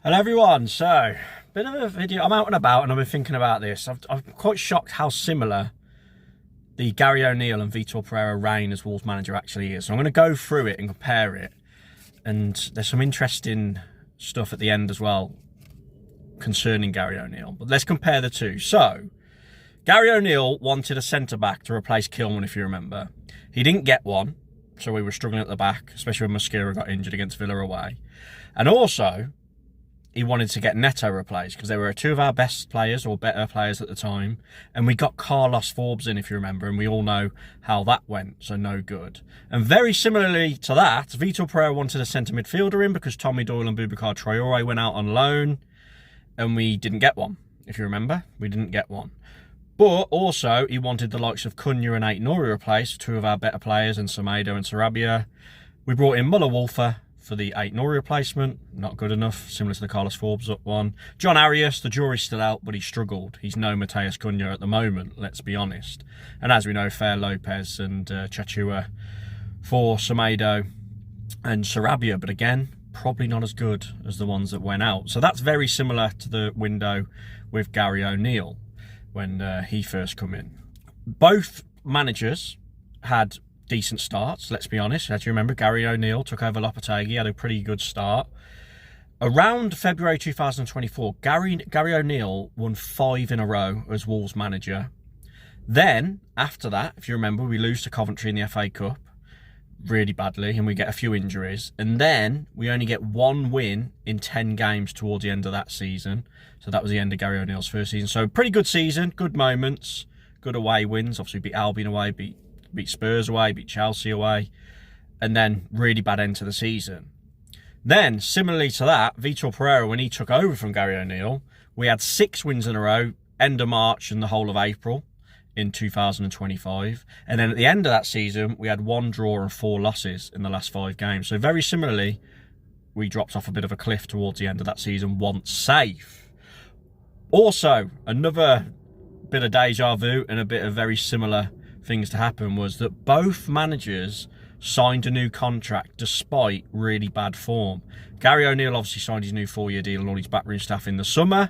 Hello everyone, so bit of a video. I'm out and about and I've been thinking about this. I'm quite shocked how similar the Gary O'Neill and Vítor Pereira reign as Wolves manager actually is. So I'm going to go through it and compare it, and there's some interesting stuff at the end as well concerning Gary O'Neill. But let's compare the two. So Gary O'Neill wanted a centre-back to replace Kilman, if you remember. He didn't get one, so we were struggling at the back, especially when Mosquera got injured against Villa away. And also, he wanted to get Neto replaced because they were two of our best players or better players at the time. And we got Carlos Forbes in, if you remember, and we all know how that went, so no good. And very similarly to that, Vítor Pereira wanted a centre midfielder in because Tommy Doyle and Boubacar Traoré went out on loan, and we didn't get one, if you remember. We didn't get one. But also, he wanted the likes of Cunha and Aït-Nouri replaced, two of our better players, and Semedo and Sarabia. We brought in Muller-Wolfer for the Aït-Nouri replacement, not good enough, similar to the Carlos Forbes up one. John Arias, the jury's still out, but he struggled. He's no Mateus Cunha at the moment, let's be honest. And as we know, Fer Lopez and Chachua for Semedo and Sarabia, but again, probably not as good as the ones that went out. So that's very similar to the window with Gary O'Neill when he first come in. Both managers had decent starts, let's be honest. As you remember, Gary O'Neill took over Lopetegui, had a pretty good start. Around February 2024, Gary O'Neill won 5 in a row as Wolves manager. Then, after that, if you remember, we lose to Coventry in the FA Cup really badly, and we get a few injuries. And then we only get 1 win in 10 games towards the end of that season. So that was the end of Gary O'Neill's first season. So pretty good season, good moments, good away wins. Obviously beat Albion away, beat Spurs away, beat Chelsea away, and then really bad end to the season. Then, similarly to that, Vítor Pereira, when he took over from Gary O'Neill, we had 6 wins in a row, end of March and the whole of April in 2025. And then at the end of that season, we had 1 draw and 4 losses in the last 5 games. So very similarly, we dropped off a bit of a cliff towards the end of that season once safe. Also, another bit of deja vu and a bit of very similar things to happen was that both managers signed a new contract despite really bad form. Gary O'Neill obviously signed his new 4-year deal and all his backroom staff in the summer,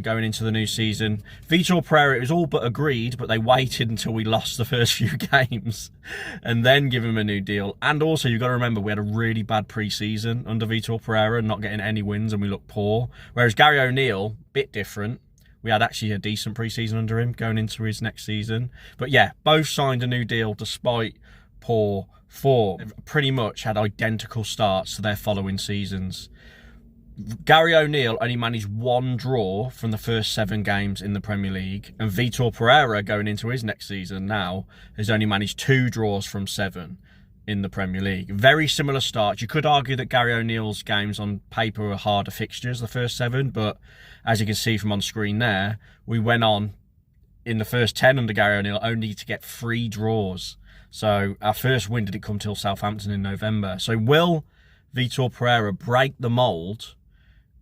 going into the new season. Vítor Pereira, it was all but agreed, but they waited until we lost the first few games and then give him a new deal. And also, you've got to remember, we had a really bad pre-season under Vítor Pereira, not getting any wins, and we looked poor. Whereas Gary O'Neill, bit different. We had actually a decent pre-season under him going into his next season. But yeah, both signed a new deal despite poor form. Pretty much had identical starts to their following seasons. Gary O'Neill only managed 1 draw from the first 7 games in the Premier League. And Vítor Pereira, going into his next season now, has only managed 2 draws from 7 in the Premier League. Very similar starts. You could argue that Gary O'Neill's games on paper were harder fixtures, the first 7, but as you can see from on screen there, we went on in the first 10 under Gary O'Neill only to get 3 draws. So our first win didn't come till Southampton in November. So will Vítor Pereira break the mould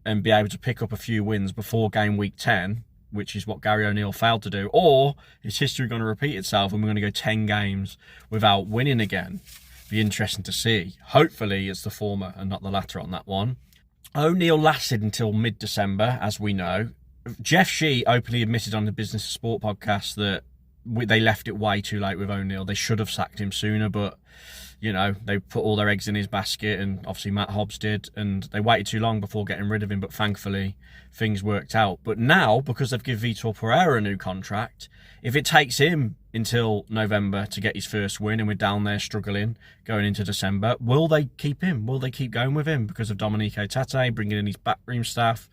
and be able to pick up a few wins before game week 10, which is what Gary O'Neill failed to do, or is history going to repeat itself and we're going to go 10 games without winning again? Be interesting to see. Hopefully it's the former and not the latter on that one. O'Neill lasted until mid-December, as we know. Jeff Shee openly admitted on the Business of Sport podcast that they left it way too late with O'Neill. They should have sacked him sooner, but you know, they put all their eggs in his basket, and obviously Matt Hobbs did, and they waited too long before getting rid of him, but thankfully things worked out. But now, because they've given Vítor Pereira a new contract, if it takes him until November to get his first win and we're down there struggling going into December, will they keep him? Will they keep going with him because of Domenico Tete bringing in his backroom staff?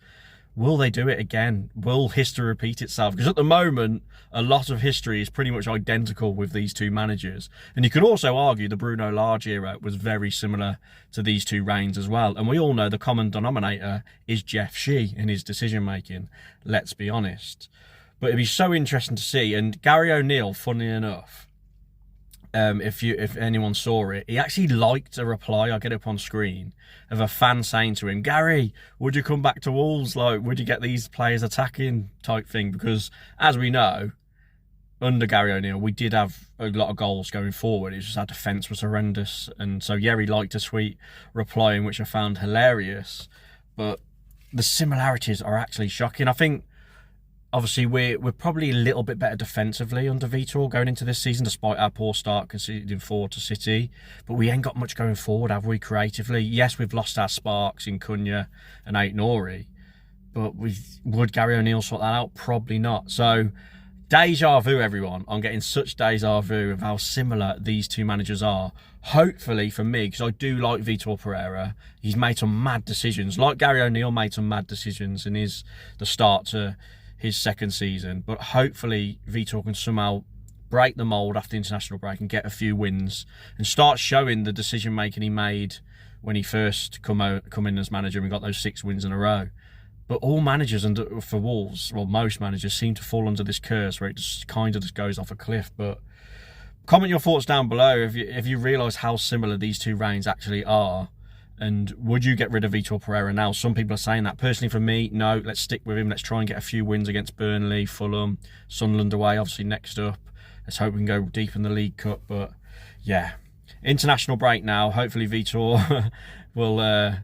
Will they do it again? Will history repeat itself? Because at the moment, a lot of history is pretty much identical with these two managers. And you could also argue the Bruno Lage era was very similar to these two reigns as well. And we all know the common denominator is Jeff Shee in his decision-making, let's be honest. But it'd be so interesting to see. And Gary O'Neill, funnily enough, if anyone saw it, he actually liked a reply, I'll get it up on screen, of a fan saying to him, "Gary, would you come back to Wolves? Like, would you get these players attacking?" type thing. Because as we know, under Gary O'Neill, we did have a lot of goals going forward. It's just our defence was horrendous. And so, yeah, he liked a sweet reply, in which I found hilarious. But the similarities are actually shocking. I think, obviously, we're probably a little bit better defensively under Vítor going into this season, despite our poor start conceding 4 to City. But we ain't got much going forward, have we, creatively? Yes, we've lost our sparks in Cunha and Ait-Nouri, but would Gary O'Neill sort that out? Probably not. So, deja vu, everyone. I'm getting such deja vu of how similar these two managers are. Hopefully for me, because I do like Vítor Pereira, he's made some mad decisions. Like Gary O'Neill made some mad decisions in the start to his second season. But hopefully Vítor can somehow break the mould after the international break and get a few wins and start showing the decision making he made when he first come in as manager and got those 6 wins in a row. But all managers for Wolves, well, most managers seem to fall under this curse where it just kind of just goes off a cliff. But comment your thoughts down below if you realise how similar these two reigns actually are. And would you get rid of Vítor Pereira now? Some people are saying that. Personally, for me, no, let's stick with him. Let's try and get a few wins against Burnley, Fulham, Sunderland away, obviously next up. Let's hope we can go deep in the League Cup. But yeah, international break now. Hopefully Vítor will...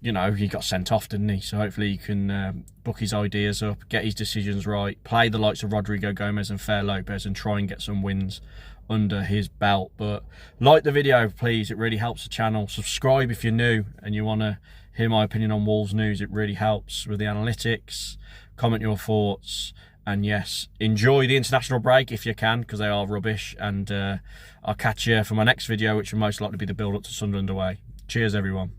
you know, he got sent off, didn't he? So hopefully he can book his ideas up, get his decisions right, play the likes of Rodrigo Gomez and Fer Lopez and try and get some wins under his belt. But like the video, please. It really helps the channel. Subscribe if you're new and you want to hear my opinion on Wolves news. It really helps with the analytics. Comment your thoughts. And yes, enjoy the international break if you can, because they are rubbish. And I'll catch you for my next video, which will most likely be the build-up to Sunderland away. Cheers, everyone.